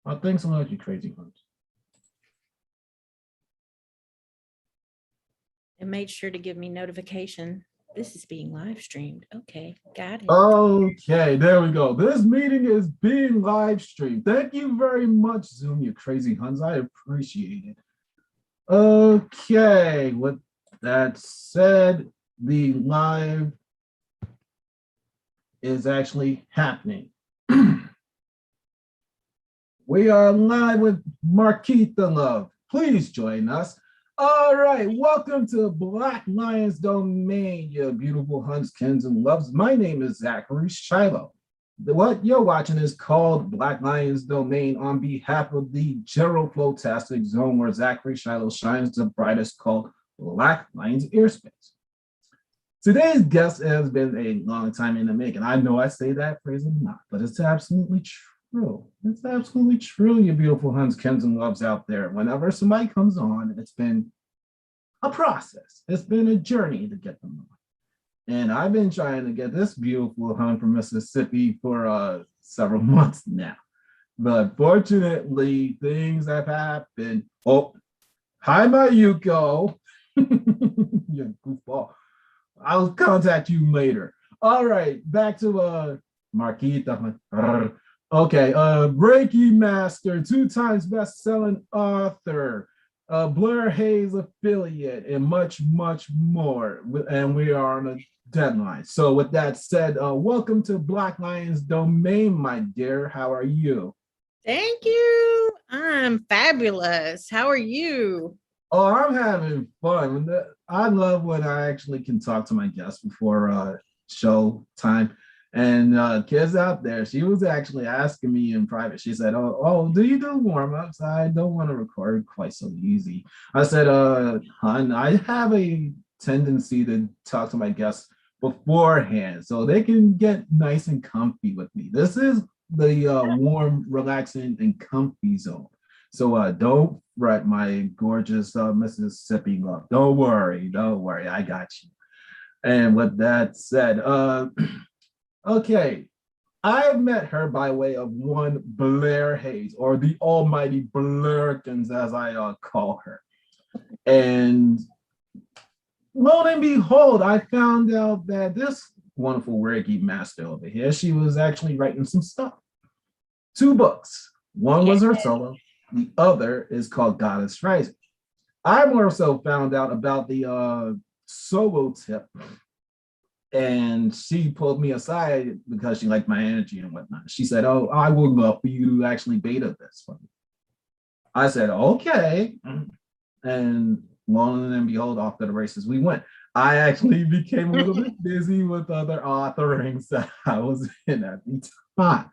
Oh, thanks so much, you crazy hunt. And made sure to give me notification. This is being live streamed. Okay, got it. Okay, there we go. This meeting is being live streamed. Thank you very much, Zoom, you crazy huns. I appreciate it. Okay, with that said, the live is actually happening. We are live with Marquita Love. Please join us. All right, welcome to Black Lions Domain, you beautiful hunts, kins, and loves. My name is Zachary Shiloh. What you're watching is called Black Lions Domain on behalf of the General Flowtastic Zone, where Zachary Shiloh shines the brightest, called Black Lions Airspace. Today's guest has been a long time in the making. I know I say that phrase a lot, but it's absolutely true. It's absolutely true, you beautiful hunts, kins, and loves out there. Whenever somebody comes on, it's been a process. It's been a journey to get them on. And I've been trying to get this beautiful hunt from Mississippi for several months now. But fortunately, things have happened. Oh, hi, Mayuko. You goofball. I'll contact you later. All right, back to Marquita. Okay, Reiki Master, 2 times best-selling author, Blair Hayes affiliate, and much, much more. And we are on a deadline. So with that said, welcome to Black Lions Domain, my dear. How are you? Thank you. I'm fabulous. How are you? Oh, I'm having fun. I love when I actually can talk to my guests before show time. And kids out there, she was actually asking me in private. She said, oh, do you do warm-ups? I don't want to record quite so easy. I said, hon, I have a tendency to talk to my guests beforehand so they can get nice and comfy with me. This is the warm, relaxing, and comfy zone. So don't fret, my gorgeous Mississippi love. Don't worry, I got you. And with that said, okay, I met her by way of one Blair Hayes, or the almighty Blairkins, as I call her. And lo and behold, I found out that this wonderful Reiki master over here, she was actually writing some stuff. 2 books. One was her solo. The other is called Goddess Rising. I more so found out about the solo tip, and she pulled me aside because she liked my energy and whatnot. She said, oh, I would love for you to actually beta this for me. I said, okay. And lo and behold, off to the races we went. I actually became a little bit busy with other authoring that I was in at the time.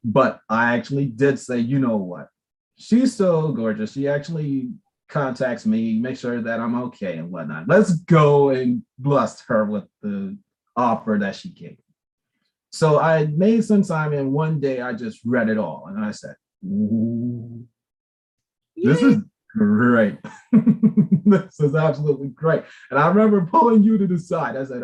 But I actually did say, you know what? She's so gorgeous. She actually contacts me, make sure that I'm okay and whatnot. Let's go and bless her with the offer that she gave. So I made some time, and one day I just read it all, and I said, ooh, this is great. This is absolutely great. And I remember pulling you to the side. I said,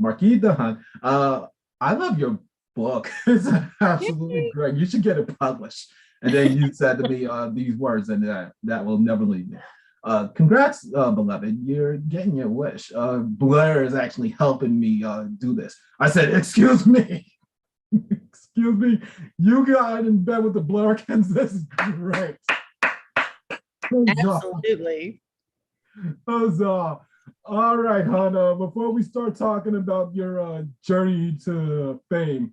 Marquita, I love your book. It's absolutely great. You should get it published. And then you said to me these words, and that will never leave me. Congrats, beloved. You're getting your wish. Blair is actually helping me do this. I said, excuse me. Excuse me. You got in bed with the Blairkins. This is great. Absolutely. Huzzah. All right, Hannah, before we start talking about your journey to fame,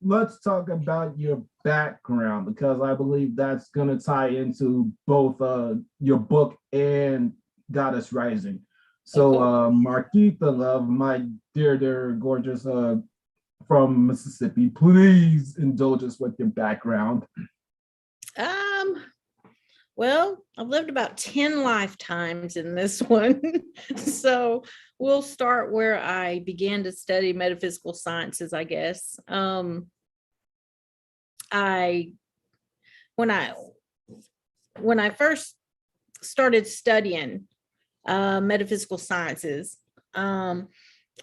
let's talk about your background, because I believe that's going to tie into both your book and Goddess Rising. So, Marquita Love, my dear, gorgeous from Mississippi, please indulge us with your background. Well, I've lived about 10 lifetimes in this one. So we'll start where I began to study metaphysical sciences, I guess. When I first started studying metaphysical sciences,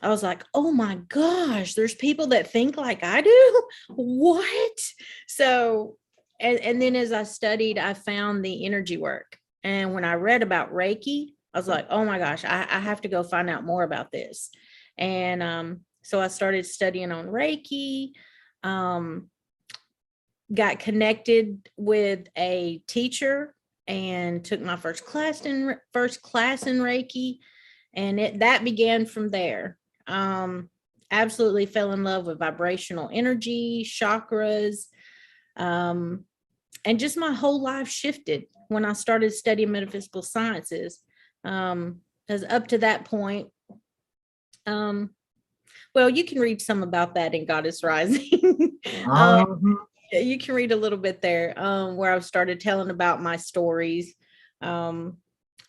I was like, oh my gosh, there's people that think like I do. What? So, and then as I studied, I found the energy work. And when I read about Reiki, I was like, oh my gosh, I have to go find out more about this. And so I started studying on Reiki, um, got connected with a teacher and took my first class in Reiki. And that began from there. Um, Absolutely fell in love with vibrational energy, chakras, um, and just my whole life shifted when I started studying metaphysical sciences. Because up to that point, um, well, you can read some about that in Goddess Rising. Uh-huh. You can read a little bit there, where I started telling about my stories. Um,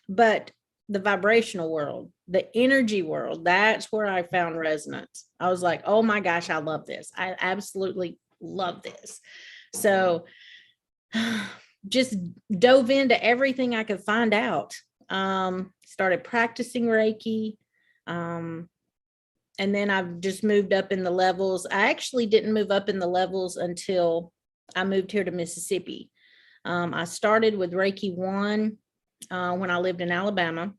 but the vibrational world, the energy world, that's where I found resonance. I was like, oh my gosh, I love this. I absolutely love this. So just dove into everything I could find out. Started practicing Reiki. Um, and then I've just moved up in the levels. I actually didn't move up in the levels until I moved here to Mississippi. I started with Reiki 1 when I lived in Alabama.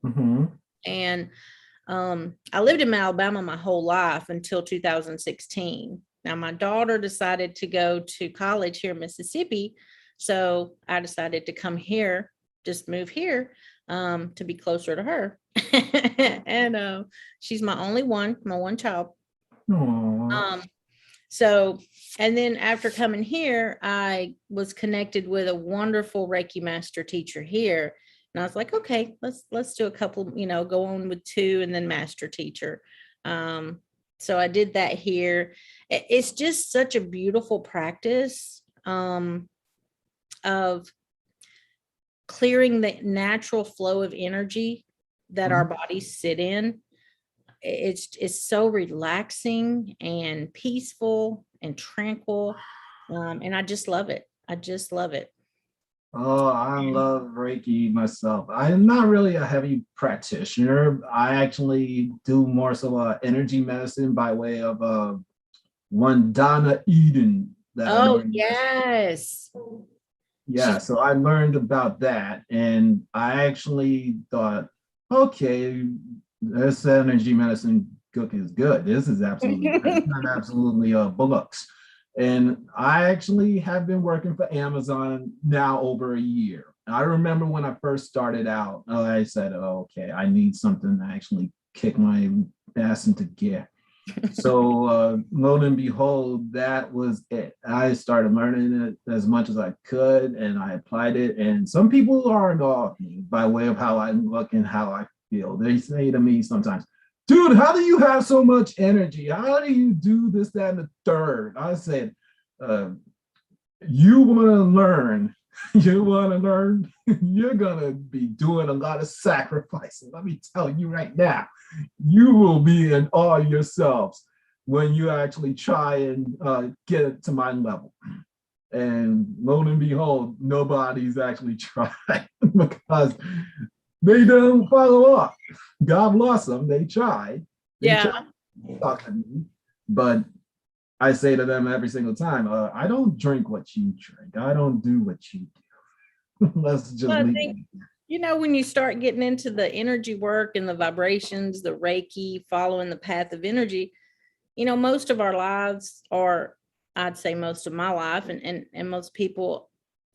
Mm-hmm. And I lived in Alabama my whole life until 2016. Now, my daughter decided to go to college here in Mississippi. So I decided to come here, just move here to be closer to her. And she's my only one, my one child. Aw. Um, so, and then after coming here, I was connected with a wonderful Reiki master teacher here. And I was like, okay, let's do a couple, go on with 2 and then master teacher. So I did that here. It's just such a beautiful practice of clearing the natural flow of energy that our bodies sit in. It's so relaxing and peaceful and tranquil. And I just love it. I just love it. Oh, I love Reiki myself. I'm not really a heavy practitioner. I actually do more so energy medicine by way of one Donna Eden that I Oh, learned. yes. Yeah, She's so I learned about that, and I actually thought, okay, this energy medicine cook is good. This is absolutely good. It's not absolutely bullocks. And I actually have been working for Amazon now over a year. I remember when I first started out, I said, oh, okay, I need something to actually kick my ass into gear. So lo and behold, that was it. I started learning it as much as I could, and I applied it. And some people are off me by way of how I look and how I feel. They say to me sometimes, "Dude, how do you have so much energy? How do you do this, that, and the third?" I said, uh, "You want to learn." You want to learn, you're going to be doing a lot of sacrificing. Let me tell you right now, you will be in awe yourselves when you actually try and get it to my level. And lo and behold, nobody's actually tried because they don't follow up. God bless them. They tried. They Yeah. tried to talk to me, but I say to them every single time, I don't drink what you drink. I don't do what you do. Let's just Well, I leave think, it. when you start getting into the energy work and the vibrations, the Reiki, following the path of energy, most of our lives, or I'd say most of my life, and most people,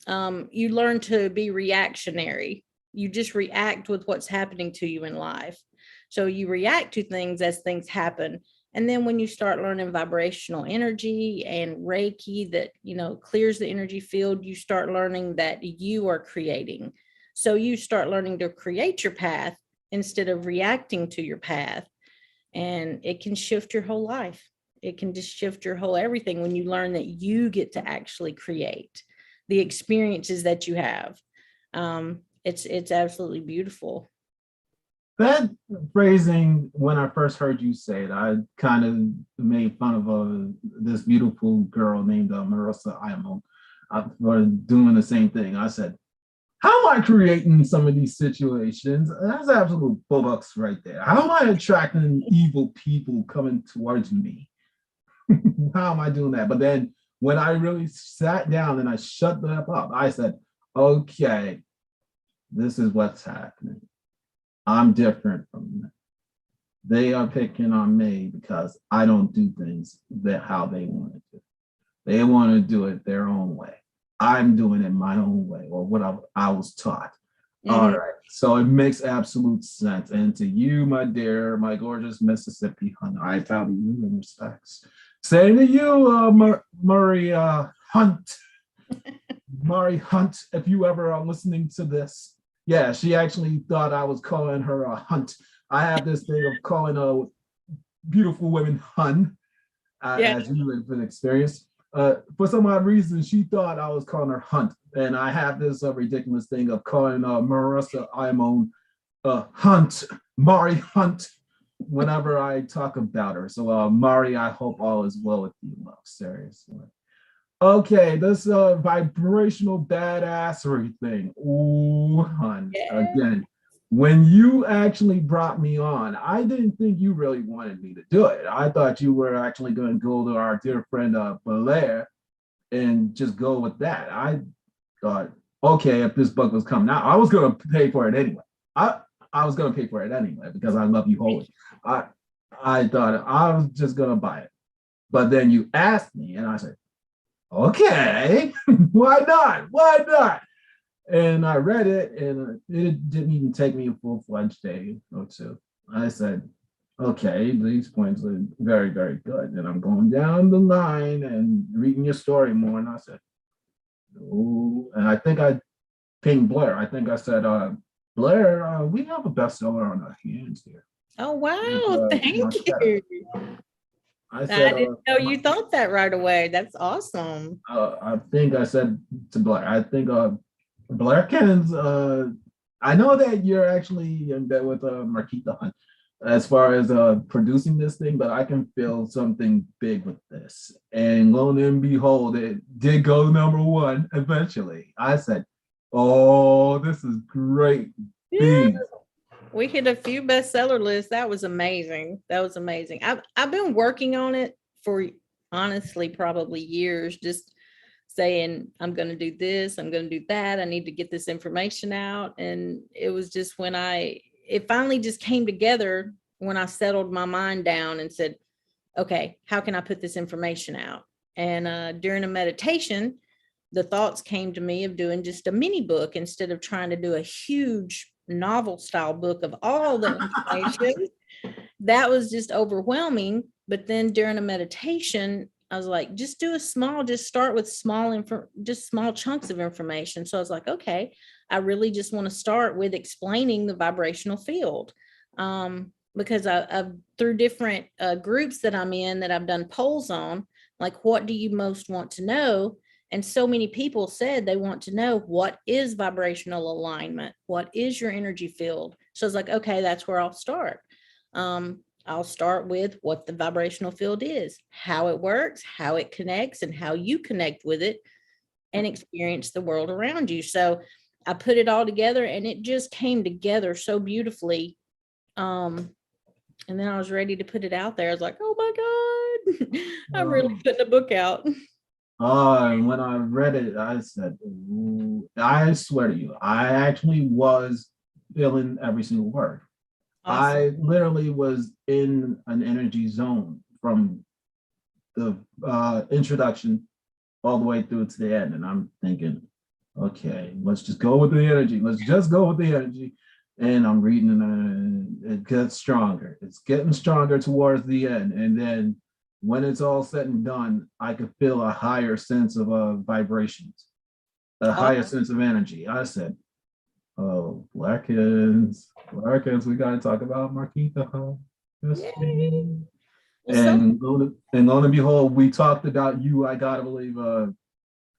you learn to be reactionary. You just react with what's happening to you in life. So you react to things as things happen. And then when you start learning vibrational energy and Reiki that, clears the energy field, you start learning that you are creating. So you start learning to create your path instead of reacting to your path. And it can shift your whole life. It can just shift your whole everything when you learn that you get to actually create the experiences that you have. It's absolutely beautiful. That phrasing, when I first heard you say it, I kind of made fun of this beautiful girl named Marissa Imo for doing the same thing. I said, How am I creating some of these situations? That's absolute bullocks right there. How am I attracting evil people coming towards me? How am I doing that? But then when I really sat down and I shut that up, I said, okay, this is what's happening. I'm different from them. They are picking on me because I don't do things that how they want to do. They want to do it their own way. I'm doing it my own way, or what I was taught. All Mhm. right. So it makes absolute sense. And to you, my dear, my gorgeous Mississippi hunter, I value you and respects. Same to you, Murray Hunt. Murray Hunt, if you ever are listening to this. Yeah, she actually thought I was calling her a Hunt. I have this thing of calling beautiful women Hun, Yeah. as you have experienced. For some odd reason, she thought I was calling her Hunt, and I have this ridiculous thing of calling Marissa Imon Hunt, Mari Hunt, whenever I talk about her. So, Mari, I hope all is well with you, love. Seriously. Okay, this vibrational badassery thing. Ooh, hun. Yeah. Again, when you actually brought me on, I didn't think you really wanted me to do it. I thought you were actually going to go to our dear friend Belair and just go with that. I thought, okay, if this book was coming out, I was going to pay for it anyway. I I was going to pay for it anyway because I love you wholly. I I thought I was just going to buy it, but then you asked me, and I said, okay, why not? Why not? And I read it, and it didn't even take me a full-fledged day or two. I said, okay, these points are very, very good. And I'm going down the line and reading your story more. And I said, oh, and I think I pinged Blair. I think I said, Blair, we have a bestseller on our hands here. Oh, And, wow. Thank you. I I said, didn't know you thought that right away. That's awesome. I think I said to Blair, I think Blairkins, I know that you're actually in bed with Marquita Hunt as far as producing this thing, but I can feel something big with this. And lo and behold, it did go number one eventually. I said, oh, this is great Yeah. beans. We hit a few bestseller lists. That was amazing. That was amazing. I've been working on it for honestly probably years, just saying I'm going to do this, I'm going to do that. I need to get this information out. And it was just when it finally just came together when I settled my mind down and said, okay, how can I put this information out? And during a meditation, the thoughts came to me of doing just a mini book instead of trying to do a huge novel style book of all the information. That was just overwhelming. But then during a meditation, I was like, just do a small, just start with just small chunks of information. So I was like, okay, I really just want to start with explaining the vibrational field. Because I've through different groups that I'm in that I've done polls on, like, what do you most want to know? And so many people said they want to know, what is vibrational alignment? What is your energy field? So I was like, okay, that's where I'll start. I'll start with what the vibrational field is, how it works, how it connects, and how you connect with it and experience the world around you. So I put it all together and it just came together so beautifully. And then I was ready to put it out there. I was like, oh my God, I'm really putting a book out. And when I read it, I said, ooh, I swear to you, I actually was feeling every single word. Awesome. I literally was in an energy zone from the introduction all the way through to the end. And I'm thinking, okay, let's just go with the energy. Let's just go with the energy. And I'm reading and it gets stronger. It's getting stronger towards the end. And then when it's all said and done, I could feel a higher sense of vibrations, a higher Awesome. sense of energy. I said, oh, Blackens, we got to talk about Marquita. Huh? Yes, Yay. Well, and lo and behold, we talked about you, I gotta believe,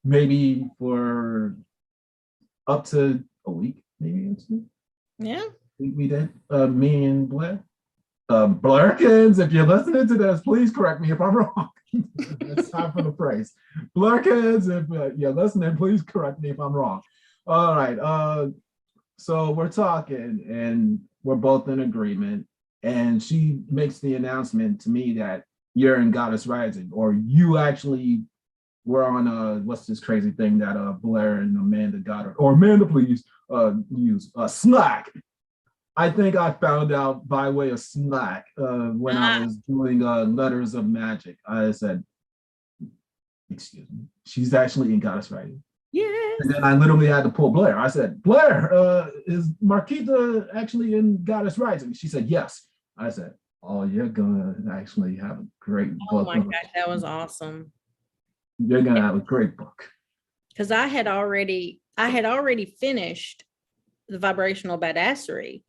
maybe for up to a week, maybe. yeah. We did, me and Blair. Blurkins, if you're listening to this, please correct me if I'm wrong. It's time for the praise. Blurkins, if you're listening, please correct me if I'm wrong. All right. So we're talking and we're both in agreement. And she makes the announcement to me that you're in Goddess Rising, or you actually were on what's this crazy thing that Blair and Amanda got, or Amanda, please use Slack. I think I found out by way of Slack when I Ah, was doing Letters of Magic. I said, excuse me, she's actually in Goddess Rising. And yes. then I literally had to pull Blair. I said, Blair, is Marquita actually in Goddess Rising? She said, yes. I said, oh, you're going to actually have a great Oh book. my gosh, that was awesome. You're going to have a great book. Because I had already finished the vibrational badassery,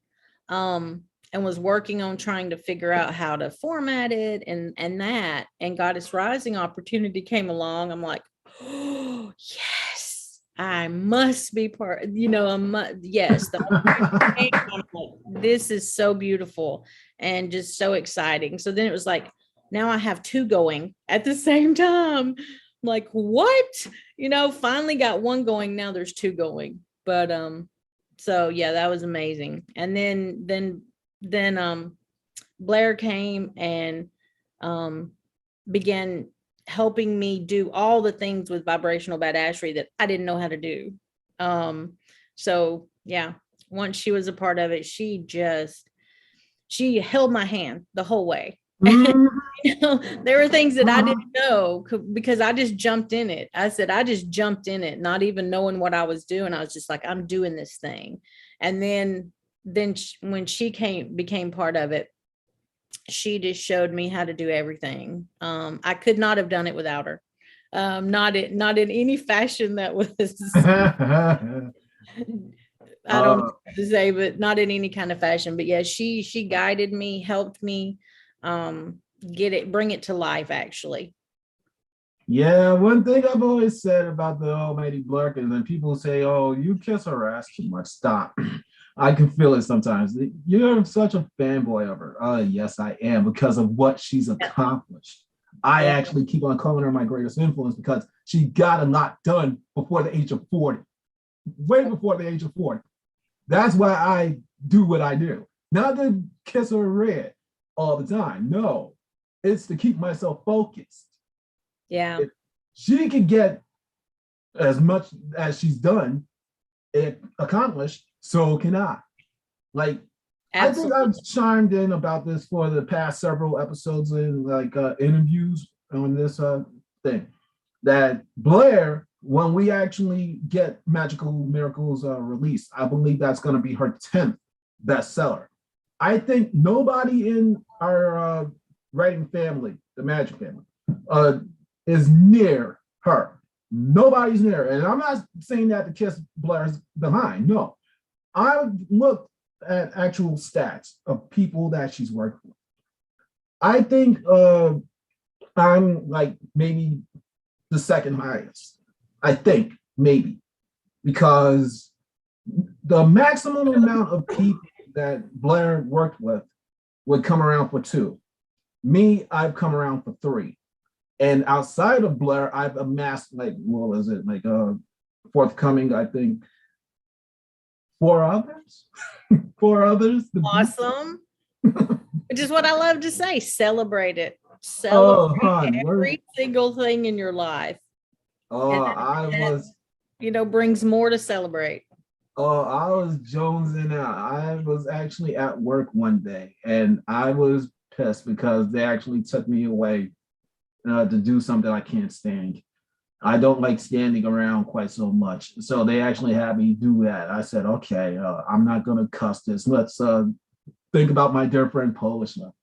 and was working on trying to figure out how to format it and that. And Goddess Rising opportunity came along. I'm like, oh yes, I must be part. Yes, I'm like, this is so beautiful and just so exciting. So then it was like, now I have two going at the same time. I'm like, what? Finally got one going. Now there's two going. But so yeah, that was amazing. And then Blair came and um began helping me do all the things with vibrational badassery that I didn't know how to do. So yeah, once she was a part of it, she held my hand the whole way. Mhm. There were things that I didn't know because I just jumped in it. I said, I just jumped in it, not even knowing what I was doing. I was just like, I'm doing this thing. And then when she became part of it, she just showed me how to do everything. I could not have done it without her. Not in any fashion that was, I don't know uh, what to say, but not in any kind of fashion. But yeah, she guided me, helped me bring it to life actually. yeah, one thing I've always said about the Almighty Blark is when people say, oh, you kiss her ass too much, stop. I can feel it sometimes. You're such a fanboy of her. Yes, I am, because of what she's Yeah. accomplished. I Yeah. actually keep on calling her my greatest influence because she got a lot done before the age of 40, way before the age of 40. That's why I do what I do. Not to kiss her red all the time. No, it's to keep myself focused. Yeah. If she could get as much as she's done it accomplished, so can I. Like, I think Absolutely. I've chimed in about this for the past several episodes in like interviews on this thing that Blair, when we actually get Magical Miracles released, I believe that's going to be her 10th bestseller. I think nobody in our writing family, the Magic family, uh, is near her. Nobody's near. And I'm not saying that to kiss Blair's behind. No, I looked at actual stats of people that she's worked with. I think I'm like maybe the second highest. I think maybe because the maximum amount of people that Blair worked with would come around for two. Me, I've come around for three. And outside of Blair, I've amassed like, what was it, like forthcoming, I think, four others. Four others. Awesome. Which is what I love to say. Celebrate it. Celebrate Oh, hon, we're every single thing in your life. oh, And I that, was brings more to celebrate. I was jonesing out. I was actually at work one day and I was pissed because they actually took me away to do something I can't stand. I don't like standing around quite so much. So they actually had me do that. I said, okay, I'm not going to cuss this. Let's think about my dear friend Polish love.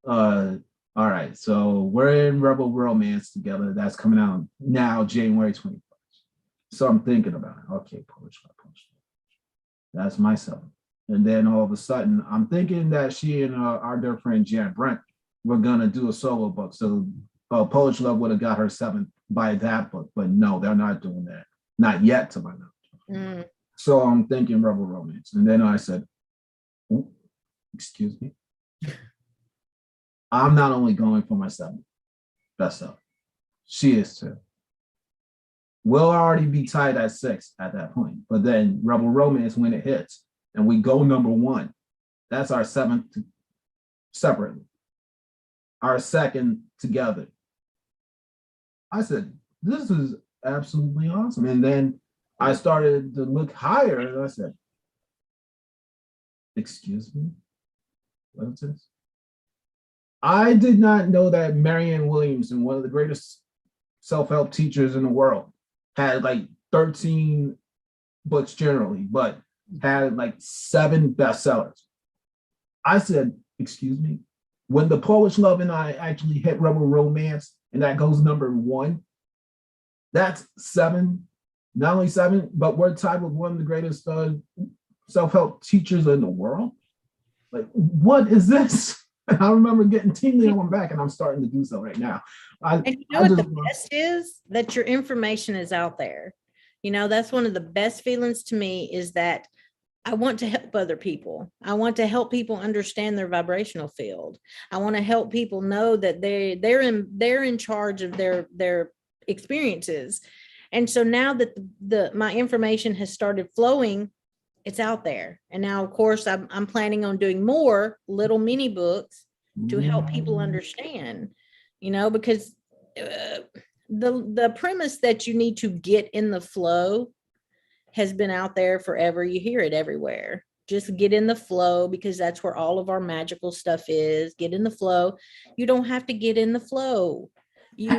Uh, all right. So we're in Rebel Romance together. That's coming out now, January 21st. So I'm thinking about it. Okay, Polish love, Polish love. That's myself. And then all of a sudden, I'm thinking that she and our dear friend Jan Brent were gonna do a solo book. So Polish Love would have got her seventh by that book, but no, they're not doing that. Not yet, to my knowledge. Mm. So I'm thinking Rebel Romance, and then I said, "Excuse me, I'm not only going for my seventh bestseller. She is too." we'll already be tied at 6 at that point. But then Rebel Romance, when it hits and we go number 1, that's our 7th separately, our 2nd together. I said, this is absolutely awesome. And then I started to look higher and I said, excuse me, what's this? I did not know that Marianne Williamson, one of the greatest self-help teachers in the world, had like 13 books generally, but had like 7 bestsellers. I said, excuse me, when the Polish Love and I actually hit Rebel Romance and that goes number 1, that's 7, not only 7, but we're tied with one of the greatest self-help teachers in the world. Like, what is this? I remember getting tingly on my back, and I'm starting to do so right now. And you know what the best is? That your information is out there. You know, that's one of the best feelings to me, is that I want to help other people. I want to help people understand their vibrational field. I want to help people know that they're in charge of their experiences. And so now that my information has started flowing, it's out there. And now, of course, I'm planning on doing more little mini books to help people understand, you know, because the premise that you need to get in the flow has been out there forever. You hear it everywhere. Just get in the flow, because that's where all of our magical stuff is. Get in the flow. You don't have to get in the flow. You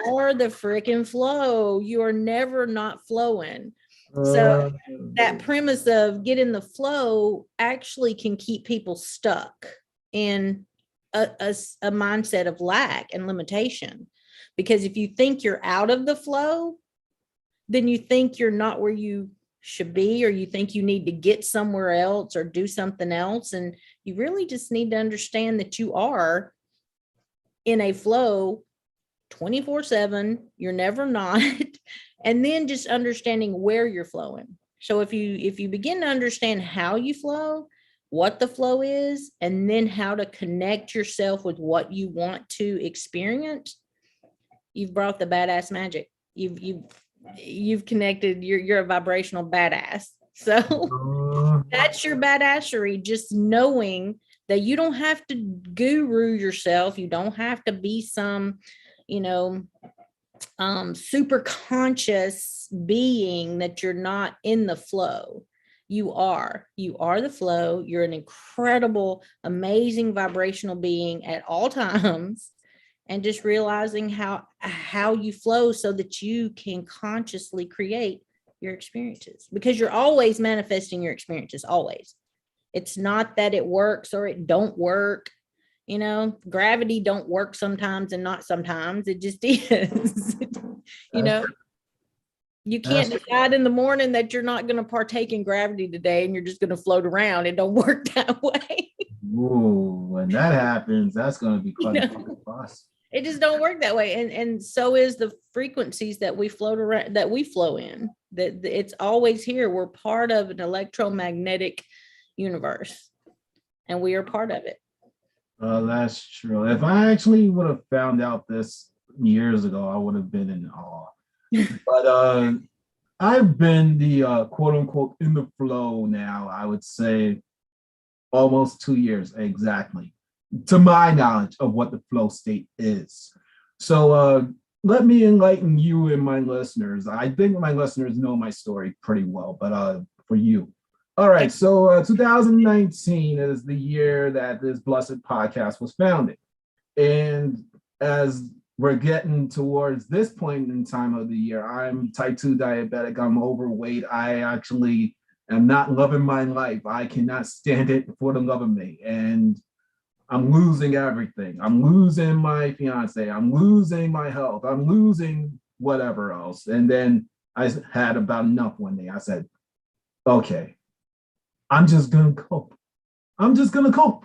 are the freaking flow. You are never not flowing. So that premise of get in the flow actually can keep people stuck in a mindset of lack and limitation. Because if you think you're out of the flow, then you think you're not where you should be, or you think you need to get somewhere else or do something else. And you really just need to understand that you are in a flow 24/7. You're never not. And then just understanding where you're flowing. So if you begin to understand how you flow, what the flow is, and then how to connect yourself with what you want to experience, you've brought the badass magic. You've connected. You're a vibrational badass. So that's your badassery. Just knowing that you don't have to guru yourself. You don't have to be some, you know, super conscious being that you're not in the flow. You are the flow. You're an incredible, amazing vibrational being at all times. And just realizing how you flow so that you can consciously create your experiences, because you're always manifesting your experiences, always. It's not that it works or it don't work. You know, gravity don't work sometimes and not sometimes. It just is. You know, you can't decide in the morning that you're not going to partake in gravity today and you're just going to float around. It don't work that way. Ooh, when that happens, that's going to be quite a boss. It just don't work that way. And so is the frequencies that we float around, that we flow in, that it's always here. We're part of an electromagnetic universe, and we are part of it. That's true. If I actually would have found out this years ago, I would have been in awe. But I've been the quote unquote in the flow now, I would say almost 2 years exactly, to my knowledge of what the flow state is. So let me enlighten you and my listeners. I think my listeners know my story pretty well, but for you. All right, so 2019 is the year that this blessed podcast was founded. And as we're getting towards this point in time of the year, I'm type 2 diabetic, I'm overweight, I actually am not loving my life. I cannot stand it for the love of me. And I'm losing everything. I'm losing my fiance. I'm losing my health. I'm losing whatever else. And then I had about enough one day. I said, okay, I'm just going to cope. I'm just going to cope.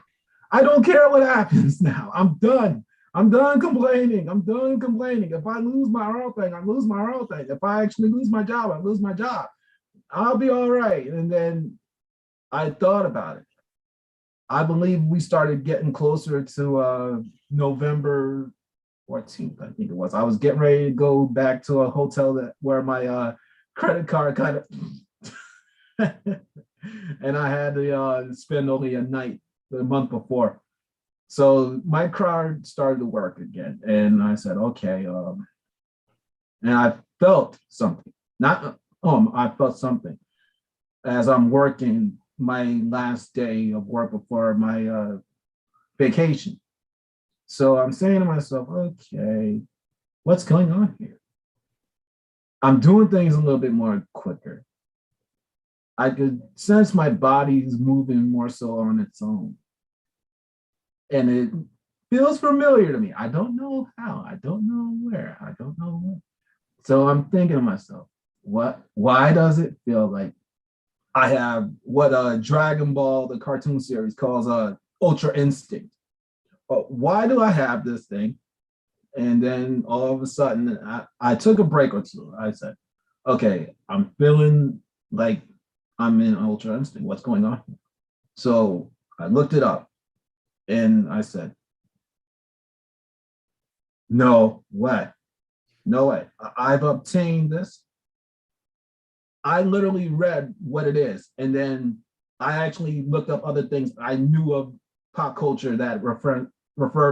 I don't care what happens now. I'm done. I'm done complaining. I'm done complaining. If I lose my oral thing, I lose my oral thing. If I actually lose my job, I lose my job. I'll be all right. And then I thought about it. I believe we started getting closer to November 14th, I think it was. I was getting ready to go back to a hotel where my credit card kind of, and I had to spend only a night the month before. So my card started to work again, and I said, okay, and I felt something. Not I felt something as I'm working my last day of work before my vacation. So I'm saying to myself, okay, what's going on here? I'm doing things a little bit more quicker. I could sense my body's moving more so on its own. And it feels familiar to me. I don't know how, I don't know where, I don't know when. So I'm thinking to myself, why does it feel like I have what Dragon Ball, the cartoon series, calls Ultra Instinct? Why do I have this thing? And then all of a sudden, I took a break or two. I said, okay, I'm feeling like I'm in Ultra Instinct. What's going on? So I looked it up and I said, no way. No way. I've obtained this. I literally read what it is. And then I actually looked up other things I knew of pop culture that referred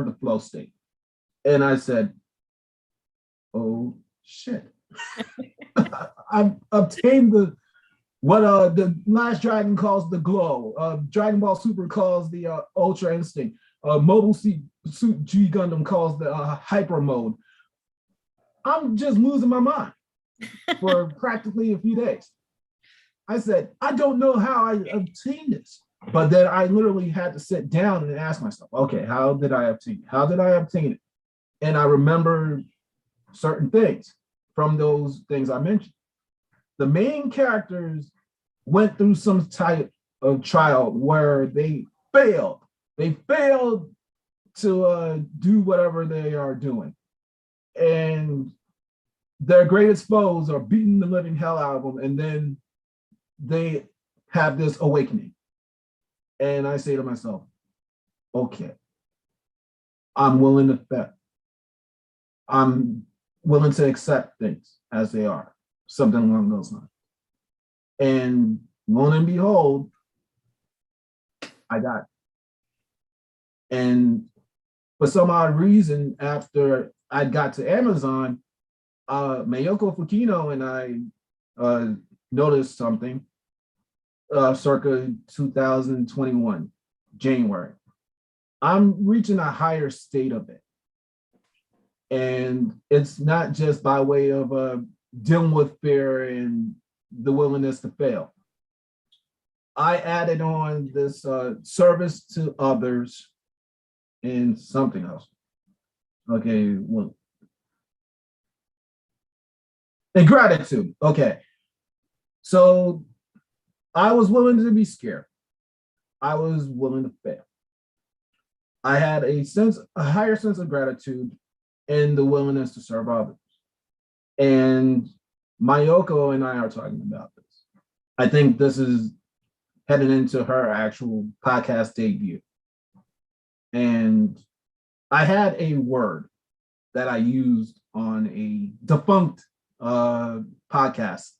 to flow state. And I said, oh shit. I've obtained what the Last Dragon calls the glow. Dragon Ball Super calls the Ultra Instinct. Mobile Suit G Gundam calls the Hyper Mode. I'm just losing my mind for practically a few days. I said, I don't know how I obtained this. But then I literally had to sit down and ask myself, okay, how did I obtain it? How did I obtain it? And I remember certain things from those things I mentioned. The main characters went through some type of trial where they failed. They failed to do whatever they are doing. And their greatest foes are beating the living hell out of them. And then they have this awakening. And I say to myself, okay, I'm willing to fail. I'm willing to accept things as they are, something along those lines. And lo and behold, I got it. And for some odd reason, after I got to Amazon, Mayoko Fukino and I noticed something circa 2021, January. I'm reaching a higher state of it. And it's not just by way of dealing with fear and the willingness to fail. I added on this service to others and something else. Okay, well, and gratitude. Okay, so I was willing to be scared. I was willing to fail. I had a higher sense of gratitude and the willingness to serve others. And Mayoko and I are talking about this. I think this is heading into her actual podcast debut. And I had a word that I used on a defunct podcast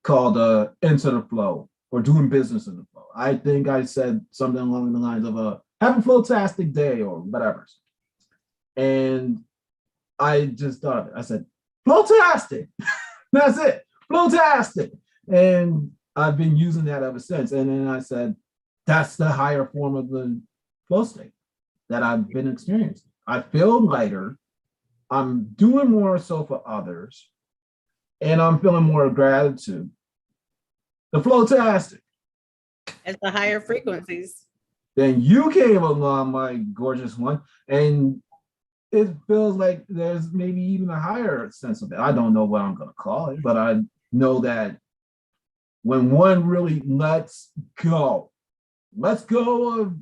called Into the Flow or Doing Business in the Flow. I think I said something along the lines of have a flowtastic day or whatever. And I just thought, I said, flowtastic. That's it, flowtastic. And I've been using that ever since. And then I said, that's the higher form of the flow state that I've been experiencing. I feel lighter. I'm doing more so for others. And I'm feeling more gratitude. The flowtastic. It's the higher frequencies. Then you came along, my gorgeous one, and it feels like there's maybe even a higher sense of it. I don't know what I'm going to call it, but I know that when one really lets go of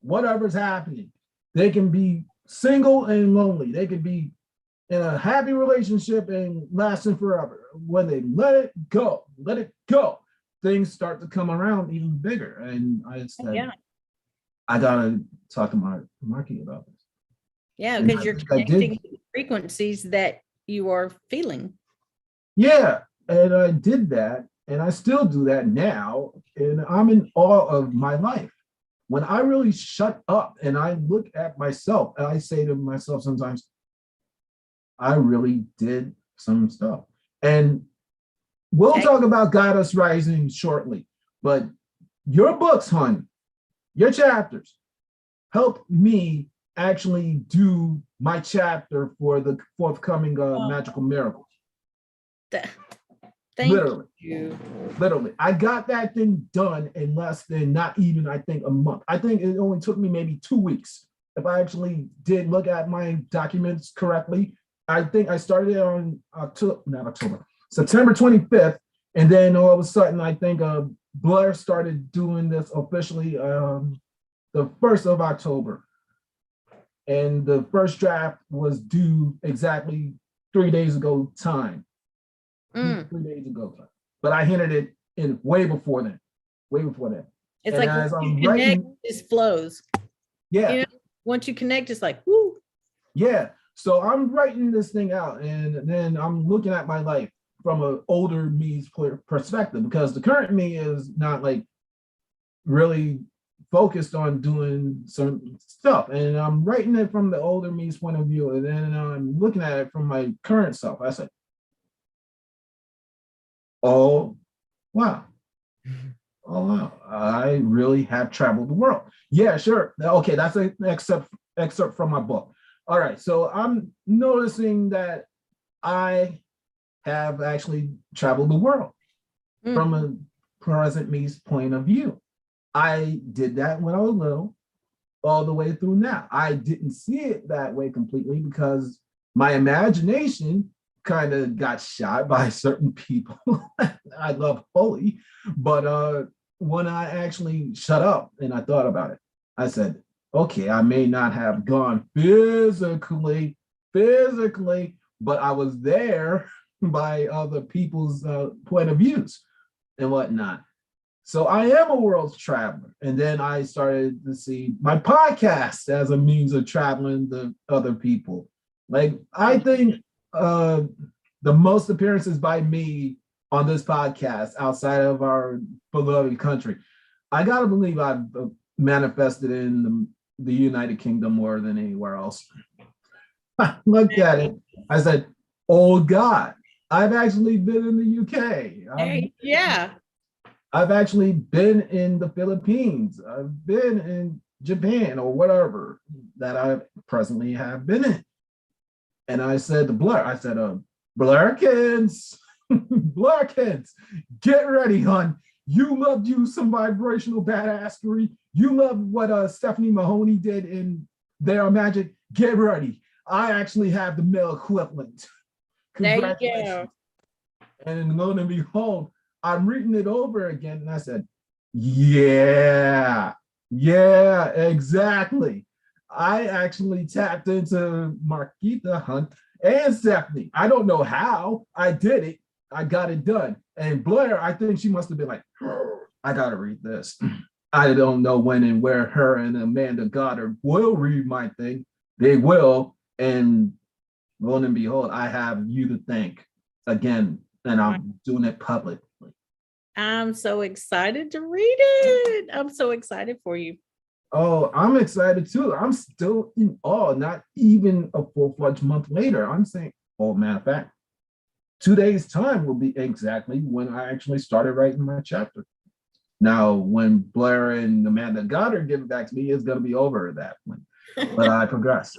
whatever's happening, they can be single and lonely. They could be in a happy relationship and lasting forever. When they let it go, things start to come around even bigger. And I said, I gotta talk to Marky about this. Yeah, And because I you're think I connecting did. with the frequencies that you are feeling. Yeah, and I did that, and I still do that now, and I'm in awe of my life. When I really shut up and I look at myself, and I say to myself sometimes, I really did some stuff. And we'll Okay. talk about Goddess Rising shortly, but your books, hon, your chapters helped me actually do my chapter for the forthcoming Magical Miracles. Th- Thank Literally. you. Literally, I got that thing done in less than not even, I think, a month. I think it only took me maybe 2 weeks. If I actually did look at my documents correctly, I think I started it on October, not October, September 25th. And then all of a sudden, I think Blair started doing this officially the 1st of October. And the first draft was due exactly 3 days ago time. Mm. 3 days ago time. But I hinted it in way before then, way before that. It's And like once as you I'm connect, writing, it just flows. yeah, You know, once you connect, it's like, whoo. yeah. So I'm writing this thing out, and then I'm looking at my life from an older me's perspective, because the current me is not like really focused on doing some stuff. And I'm writing it from the older me's point of view, and then I'm looking at it from my current self. I said, oh, wow. Oh wow, I really have traveled the world. Yeah, sure. Okay, that's an excerpt from my book. All right, so I'm noticing that I have actually traveled the world from Mm. a present me's point of view. I did that when I was little, all the way through now. I didn't see it that way completely because my imagination kind of got shot by certain people I love fully. But when I actually shut up and I thought about it, I said, okay, I may not have gone physically, but I was there by other people's point of views and whatnot. So I am a world traveler. And then I started to see my podcast as a means of traveling to other people. Like, I think the most appearances by me on this podcast outside of our beloved country, I gotta believe I've manifested in the United Kingdom more than anywhere else. I looked at it. I said, oh God, I've actually been in the UK. Yeah. I've actually been in the Philippines. I've been in Japan or whatever that I presently have been in. And I said to Blair, I said, Blairkins, Blairkins, get ready, hon. You loved you some vibrational badassery. You love what Stephanie Mahoney did in Their Magic. Get ready. I actually have the male equivalent. There you Congratulations. go. And lo and behold, I'm reading it over again, and I said, yeah, yeah, exactly. I actually tapped into Marquita Hunt and Stephanie. I don't know how I did it. I got it done. And Blair, I think she must have been like, I got to read this. I don't know when and where her and Amanda Goddard will read my thing. They will. And lo and behold, I have you to thank again, and I'm doing it publicly. I'm so excited to read it. I'm so excited for you. Oh, I'm excited too. I'm still in awe, not even a full-fledged month later. I'm saying, oh, matter of fact, 2 days' time will be exactly when I actually started writing my chapter. Now, when Blair and Amanda Goddard give it back to me, it's going to be over at that point. But I progress.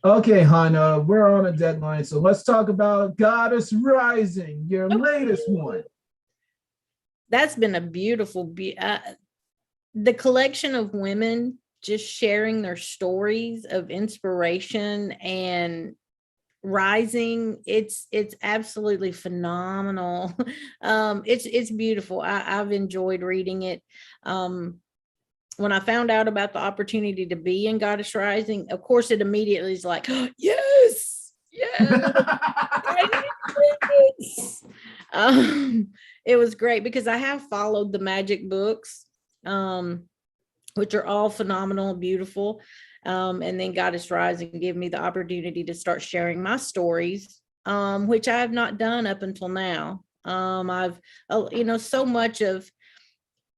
Okay, Hannah, we're on a deadline. So let's talk about Goddess Rising, your latest one. That's been a beautiful, the collection of women just sharing their stories of inspiration and rising. It's absolutely phenomenal. It's beautiful. I've enjoyed reading it. When I found out about the opportunity to be in Goddess Rising, of course, it immediately is like, oh, yes, yes, yes. It was great because I have followed the magic books, which are all phenomenal and beautiful. And then Goddess Rising gave me the opportunity to start sharing my stories, which I have not done up until now. I've, so much of,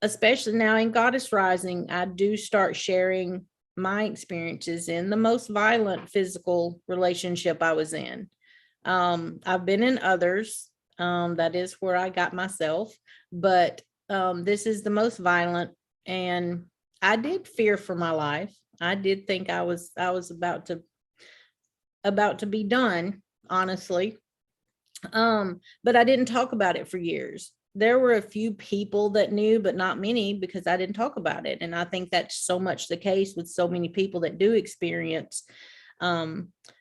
especially now in Goddess Rising, I do start sharing my experiences in the most violent physical relationship I was in. I've been in others. That is where I got myself, but this is the most violent, and I did fear for my life. I did think I was about to be done, honestly. But I didn't talk about it for years. There were a few people that knew, but not many, because I didn't talk about it. And I think that's so much the case with so many people that do experience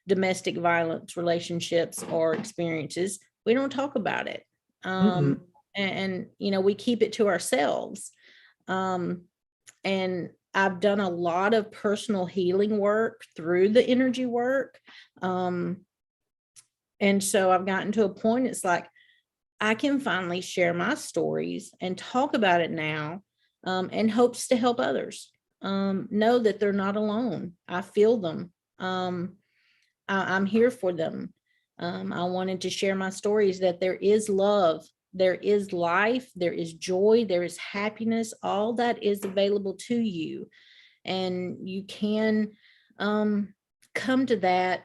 domestic violence relationships or experiences. We don't talk about it. Mm-mm. And we keep it to ourselves. And I've done a lot of personal healing work through the energy work. And so I've gotten to a point, it's like, I can finally share my stories and talk about it now, in hopes to help others know that they're not alone. I feel them. I'm here for them. I wanted to share my stories, that there is love, there is life, there is joy, there is happiness. All that is available to you. And you can come to that,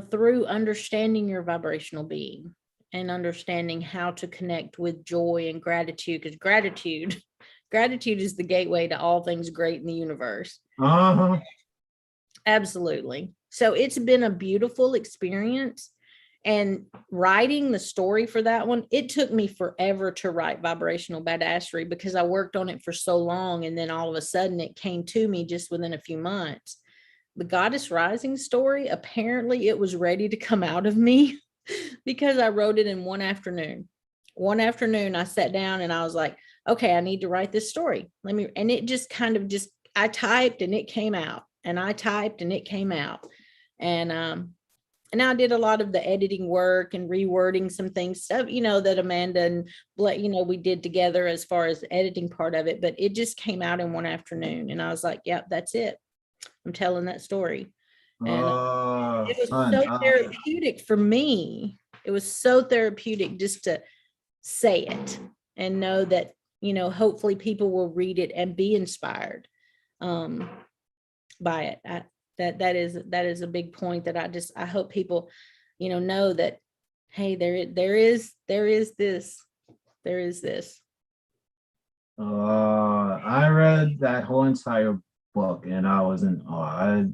through understanding your vibrational being and understanding how to connect with joy and gratitude, because gratitude is the gateway to all things great in the universe. Uh-huh. Absolutely. So it's been a beautiful experience. And writing the story for that one, it took me forever to write Vibrational Badassery, because I worked on it for so long. And then all of a sudden it came to me just within a few months. The Goddess Rising story, apparently it was ready to come out of me because I wrote it in one afternoon. One afternoon, I sat down and I was like, okay, I need to write this story. And it just kind of I typed and it came out, and I typed and it came out. And I did a lot of the editing work and rewording some things, stuff, that Amanda and we did together as far as the editing part of it, but it just came out in one afternoon. And I was like, yep, that's it. I'm telling that story. And it was Son, so therapeutic for me. It was so therapeutic just to say it and know that, hopefully people will read it and be inspired by it. That is a big point that I hope people, know that, hey, there is this. I read that whole entire book and I was in awe.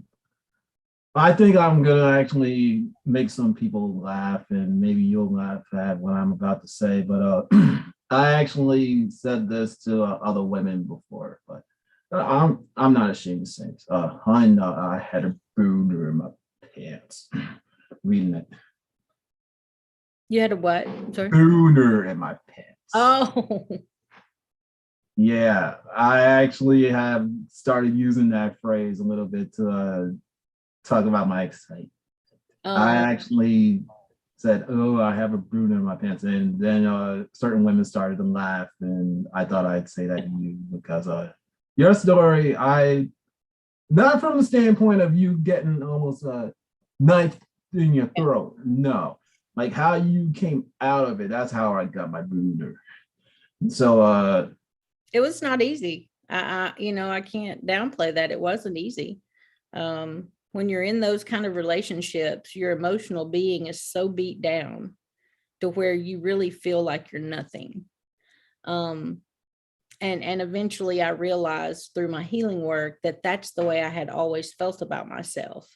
I think I'm gonna actually make some people laugh, and maybe you'll laugh at what I'm about to say. But I actually said this to other women before, but I'm not ashamed to say this. I know I had a booger in my pants reading it. You had a what? Sorry. Booner in my pants. Oh. Yeah, I actually have started using that phrase a little bit to talk about my excitement. I actually said, "Oh, I have a bruise in my pants," and then certain women started to laugh, and I thought I'd say that to you because your story, I not from the standpoint of you getting almost a knife in your throat, no, like how you came out of it. That's how I got my bruiser. So it was not easy. I can't downplay that. It wasn't easy. When you're in those kind of relationships, your emotional being is so beat down to where you really feel like you're nothing. And eventually I realized through my healing work that that's the way I had always felt about myself,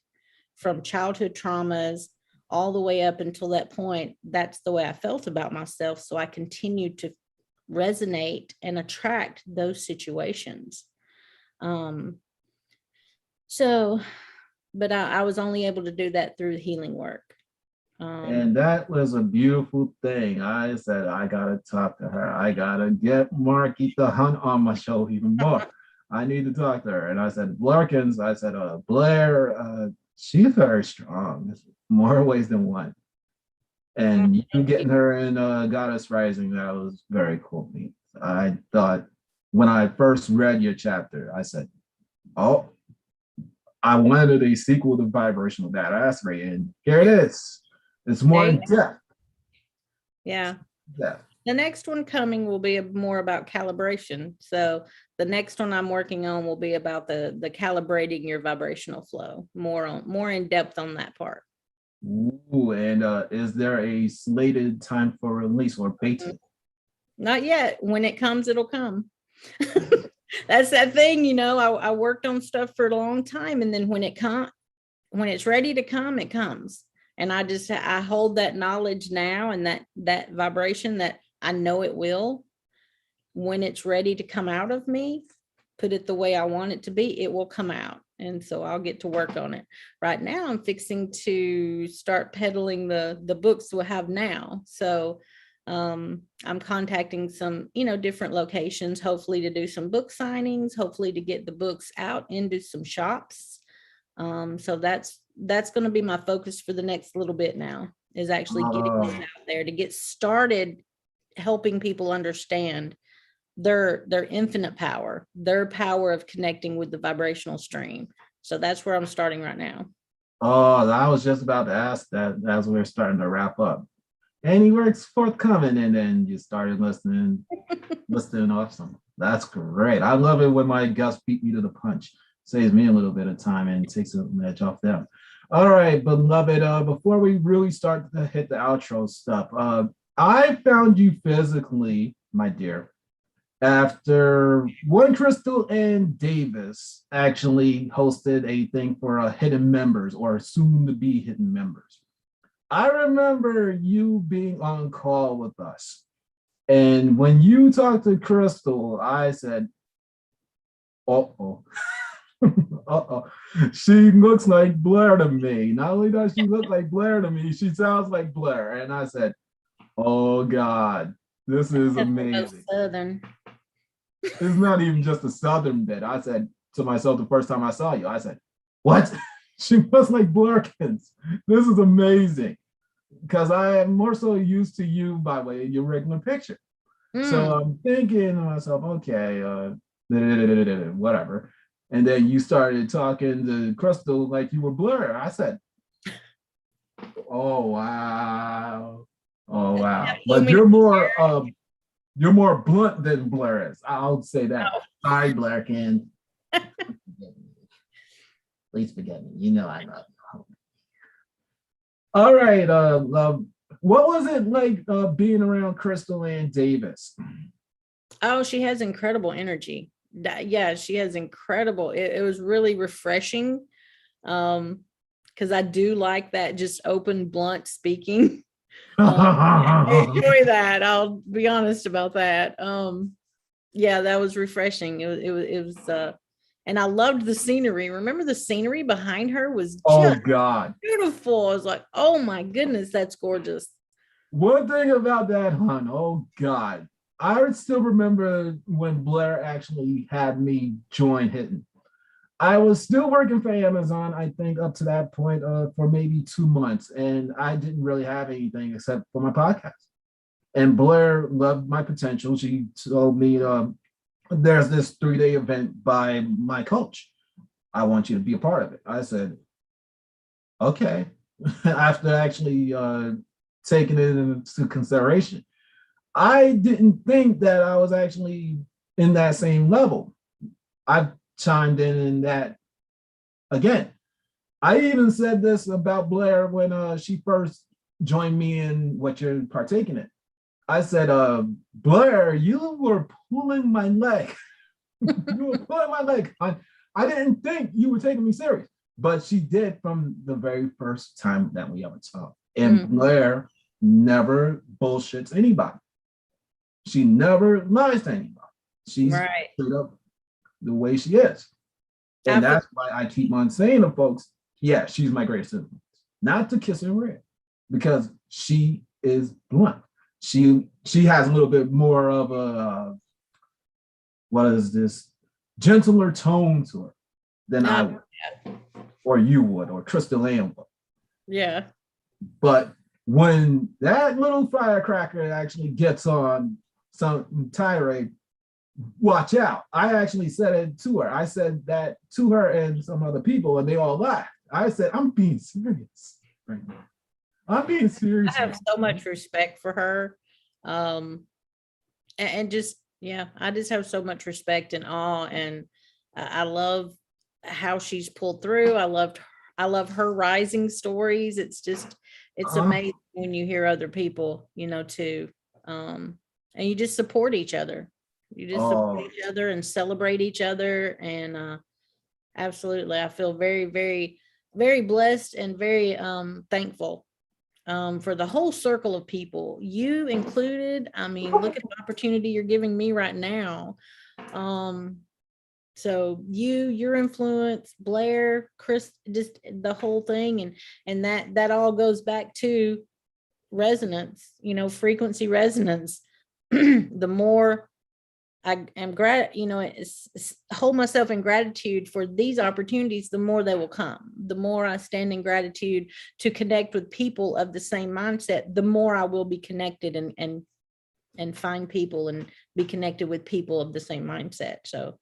from childhood traumas all the way up until that point. That's the way I felt about myself. So I continued to resonate and attract those situations. But I was only able to do that through healing work. And that was a beautiful thing. I said, I gotta talk to her. I gotta get Marky the Hunt on my show even more. I need to talk to her. And I said, Blarkins, I said, Blair, she's very strong, more ways than one. And you getting her in Goddess Rising, that was very cool. I thought when I first read your chapter, I said, oh, I wanted a sequel to Vibrational Data Array, and here it is. It's more in depth. Yeah. Yeah. The next one coming will be more about calibration. So the next one I'm working on will be about the calibrating your vibrational flow, more in depth on that part. Ooh, and is there a slated time for release or beta? Not yet. When it comes, it'll come. That's that thing, you know. I worked on stuff for a long time, and then when it's ready to come, it comes. And I hold that knowledge now, and that vibration that I know it will. When it's ready to come out of me, put it the way I want it to be, it will come out. And so I'll get to work on it. Right now, I'm fixing to start peddling the books we'll have now. So I'm contacting some, different locations, hopefully to do some book signings, hopefully to get the books out into some shops. So that's going to be my focus for the next little bit now, is actually getting this out there to get started helping people understand their infinite power, their power of connecting with the vibrational stream. So that's where I'm starting right now. Oh, I was just about to ask that as we're starting to wrap up. Any works forthcoming, and then you started listening awesome. That's great. I love it when my guests beat me to the punch. Saves me a little bit of time and takes an edge off them. All right, beloved, before we really start to hit the outro stuff, I found you physically, my dear, after one Crystal and Davis actually hosted a thing for hidden members or soon to be hidden members. I remember you being on call with us. And when you talked to Crystal, I said, uh-oh. Uh-oh. She looks like Blair to me. Not only does she look like Blair to me, she sounds like Blair. And I said, oh God, this is amazing. Southern. It's not even just a Southern bit. I said to myself the first time I saw you, I said, what? She must like Blurkins. This is amazing. Because I am more so used to you by way of your regular picture. So I'm thinking to myself, okay, whatever. And then you started talking to Crystal like you were Blur. I said, oh wow. Oh wow. But you're more blunt than Blair is. I'll say that. Sorry, Blair can. Please forget me. You know I love you. All right, love. What was it like being around Crystal and Davis? Oh, she has incredible energy. Yeah, she has incredible. It was really refreshing, because I do like that just open, blunt speaking. I enjoy that. I'll be honest about that. Yeah, that was refreshing. It was and I loved the scenery. Remember the scenery behind her was just oh God, beautiful. I was like, oh my goodness, that's gorgeous. One thing about that hunt, oh God, I still remember when Blair actually had me join Hitting. I was still working for Amazon, I think, up to that point for maybe 2 months, and I didn't really have anything except for my podcast. And Blair loved my potential. She told me there's this 3-day event by my coach. I want you to be a part of it. I said, okay. After actually taking it into consideration, I didn't think that I was actually in that same level. I chimed in that again. I even said this about Blair when she first joined me in what you're partaking in. I said, Blair, you were pulling my leg. You were pulling my leg. I didn't think you were taking me serious, but she did from the very first time that we ever talked. And Blair never bullshits anybody. She never lies to anybody. She's straight up the way she is. And that's why I keep on saying to folks, yeah, she's my greatest influence. Not to kiss her red, because she is blunt. She has a little bit more of a gentler tone to her than I would, or you would, or Crystal Ann would. Yeah. But when that little firecracker actually gets on some tirade, watch out. I actually said it to her. I said that to her and some other people, and they all laughed. I said, I'm being serious right now. I'm being I serious have right so now. much respect for her. And just, yeah, I just have so much respect and awe. And I love how she's pulled through. I love her rising stories. It's just, it's Uh, amazing when you hear other people, too. And you just support each other. You just support oh, each other and celebrate each other. And absolutely, I feel very, very, very blessed and very thankful for the whole circle of people, you included. I mean, look at the opportunity you're giving me right now. Um, so your influence, Blair, Chris, just the whole thing, and that all goes back to resonance, frequency resonance. The more I am hold myself in gratitude for these opportunities, the more they will come. The more I stand in gratitude to connect with people of the same mindset, the more I will be connected and find people and be connected with people of the same mindset. So,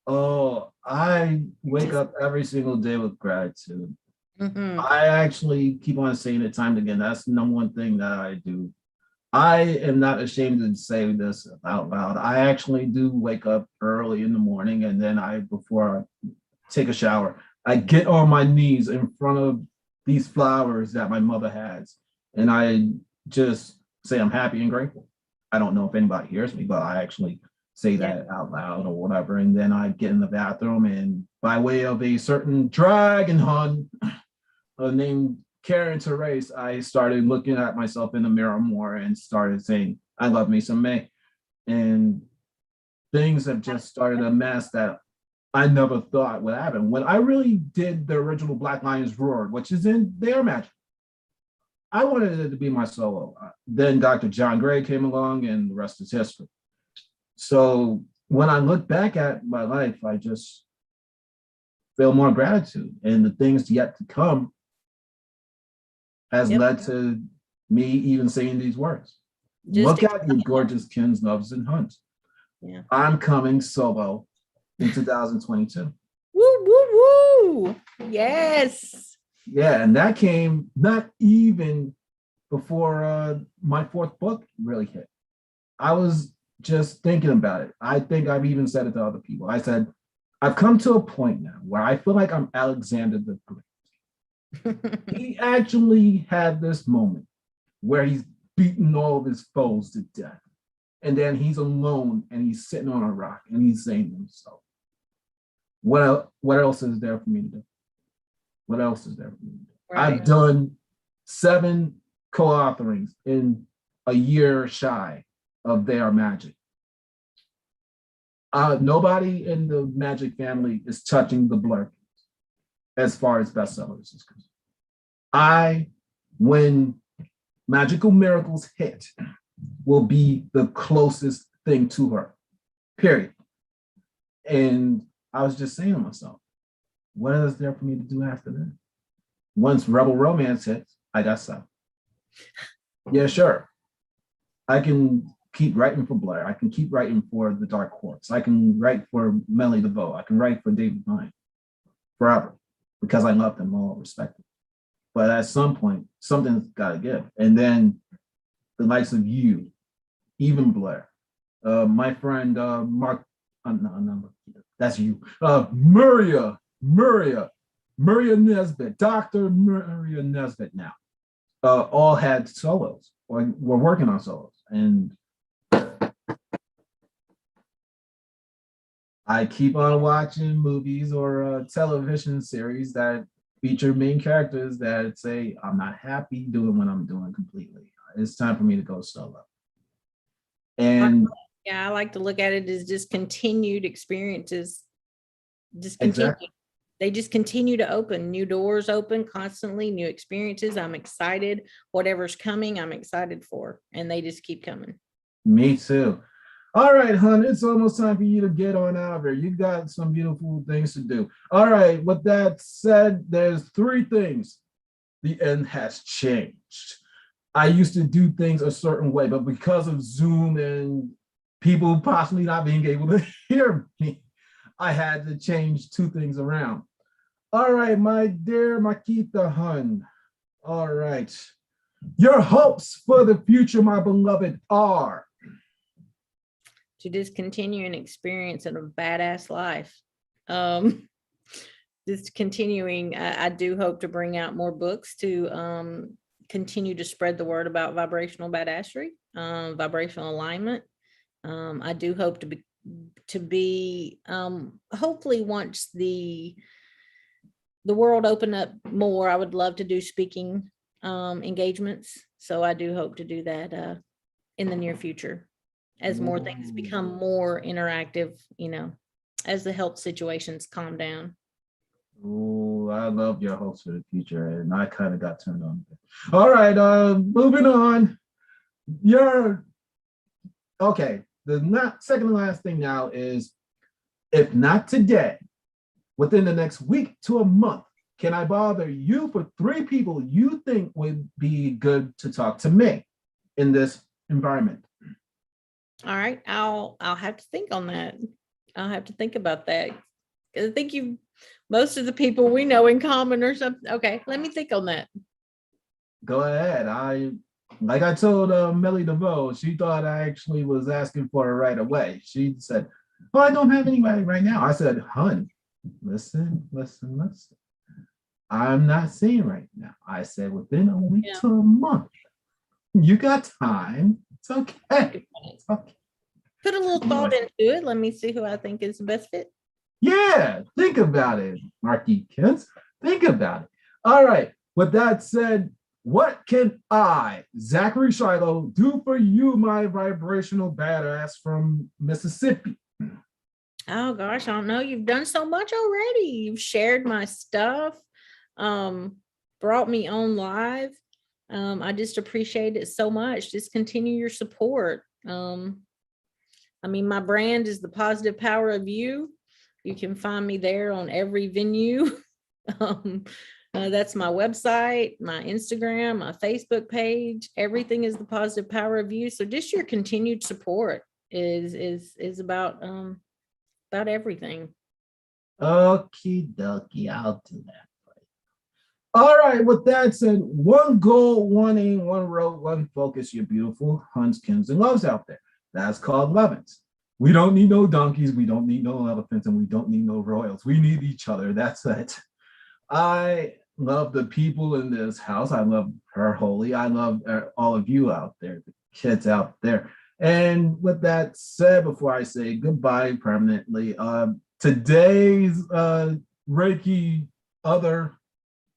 oh, I wake up every single day with gratitude. mhm. I actually keep on saying it time and again. That's the number one thing that I do. I am not ashamed to say this out loud. I actually do wake up early in the morning, and then before I take a shower, I get on my knees in front of these flowers that my mother has, and I just say I'm happy and grateful. I don't know if anybody hears me, but I actually say Yeah. that out loud or whatever. And then I get in the bathroom, and by way of a certain dragon hunt named Karen Therese, I started looking at myself in the mirror more and started saying, I love me some May. And things have just started to amass that I never thought would happen. When I really did the original Black Lions Roar, which is in their magic, I wanted it to be my solo. Then Dr. John Gray came along, and the rest is history. So when I look back at my life, I just feel more gratitude, and the things yet to come has Yep. led to me even saying these words. Just Look at you, gorgeous Kins, Loves, and Hunts. yeah. I'm coming solo in 2022. Woo, woo, woo. Yes. Yeah, and that came not even before my fourth book really hit. I was just thinking about it. I think I've even said it to other people. I said, I've come to a point now where I feel like I'm Alexander the Great. He actually had this moment where he's beaten all of his foes to death. And then he's alone and he's sitting on a rock and he's saying to himself, what else is there for me to do? What else is there for me to do? Right. I've done 7 co-authoring's in a year shy of their magic. Nobody in the magic family is touching the blur as far as bestsellers is concerned. When Magical Miracles hit, will be the closest thing to her, period. And I was just saying to myself, what is there for me to do after that? Once Rebel Romance hits, I got some. Yeah, sure. I can keep writing for Blair. I can keep writing for the Dark Horse. I can write for Melanie DeVoe. I can write for David Vine forever because I love them all, respect them. But at some point, something's got to give. And then the likes of you, even Blair, my friend Mark, no, that's you, Maria Nesbitt, Dr. Maria Nesbitt now, all had solos or were working on solos. And I keep on watching movies or television series that feature main characters that say, I'm not happy doing what I'm doing completely. It's time for me to go solo. And yeah, I like to look at it as just continued experiences. Just continue. exactly. They just continue to open new doors, open constantly, new experiences. I'm excited. Whatever's coming, I'm excited for. And they just keep coming. Me too. All right, hon, it's almost time for you to get on out of here. You got some beautiful things to do. All right, with that said, there's 3 things. The end has changed. I used to do things a certain way, but because of Zoom and people possibly not being able to hear me, I had to change two things around. All right, my dear Makita Hun. All right. Your hopes for the future, my beloved, are To just continue and experience in a badass life. Um, just continuing, I do hope to bring out more books to continue to spread the word about vibrational badassery, vibrational alignment. I do hope to be hopefully once the world open up more, I would love to do speaking engagements. So I do hope to do that in the near future as more things become more interactive, as the health situations calm down. Oh, I love your hopes for the future, and I kind of got turned on. All right, moving on. You're okay. The second to last thing now is, if not today, within the next week to a month, can I bother you for 3 people you think would be good to talk to me in this environment? All right, I'll have to think on that. I'll have to think about that. I think most of the people we know in common or something. Okay, let me think on that. Go ahead. Like I told Melly DeVoe, she thought I actually was asking for her right away. She said, "Oh, I don't have anybody right now." I said, "Hun, listen. I'm not seeing right now." I said, "Within a week to a month, you got time. It's okay. It's okay." Put a little thought into it. Let me see who I think is the best fit. Yeah, think about it, Marky Kids. Think about it. All right. With that said, what can I, Zachary Shiloh, do for you, my vibrational badass from Mississippi? Oh gosh, I don't know. You've done so much already. You've shared my stuff, brought me on live. I just appreciate it so much. Just continue your support. My brand is the positive power of you. You can find me there on every venue. That's my website, my Instagram, my Facebook page. Everything is the positive power of you. So just your continued support is about everything. Okie dokie, I'll do that. All right, with that said, one goal, one aim, one road, one focus, you beautiful Hunskins and loves out there. That's called Levins. We don't need no donkeys, we don't need no elephants, and we don't need no royals. We need each other. That's it. I love the people in this house. I love her holy. I love all of you out there, the kids out there. And with that said, before I say goodbye permanently, today's Reiki other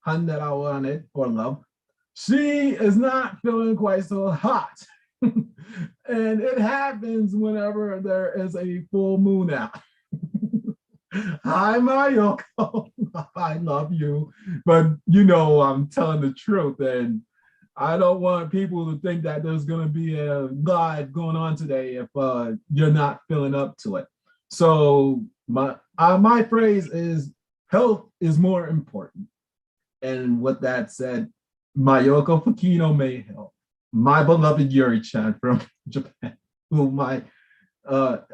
Hun that I wanted or love, she is not feeling quite so hot. And it happens whenever there is a full moon out. Hi, Mayoko. I love you, but I'm telling the truth, and I don't want people to think that there's going to be a live going on today if you're not feeling up to it. So my phrase is health is more important. And with that said, Mayoko Fukino may help. My beloved Yuri-chan from Japan, who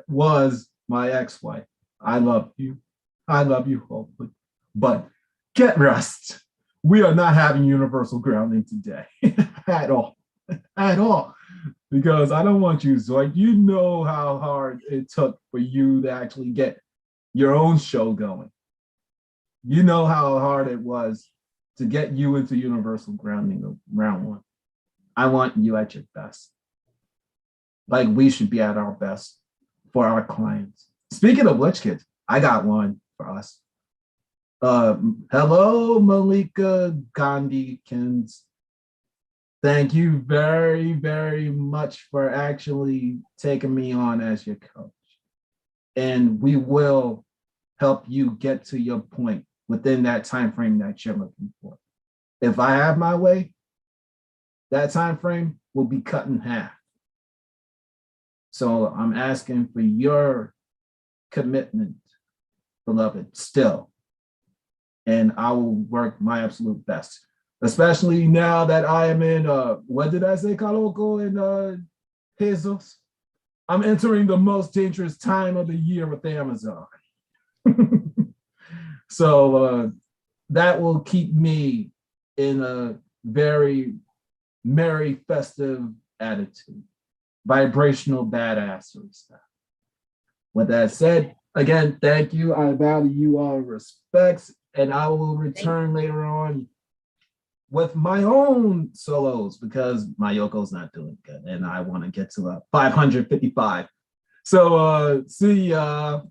was my ex-wife. I love you. I love you, hopefully. But get rest. We are not having universal grounding today at all. At all. Because I don't want you, Zoid. You know how hard it took for you to actually get your own show going. You know how hard it was to get you into universal grounding of round 1. I want you at your best. Like we should be at our best for our clients. Speaking of which, kids, I got one for us. Hello, Malika Gandhikins. Thank you very, very much for actually taking me on as your coach. And we will help you get to your point within that time frame that you're looking for. If I have my way, that time frame will be cut in half. So I'm asking for your commitment, beloved, still. And I will work my absolute best, especially now that I am in, what did I say, Kaloko and Jesus? I'm entering the most dangerous time of the year with Amazon. So that will keep me in a very merry, festive attitude, vibrational badassery stuff. With that said, again, thank you. I value you all respects, and I will return later on with my own solos because my Yoko's not doing good, and I want to get to a 555. So see ya.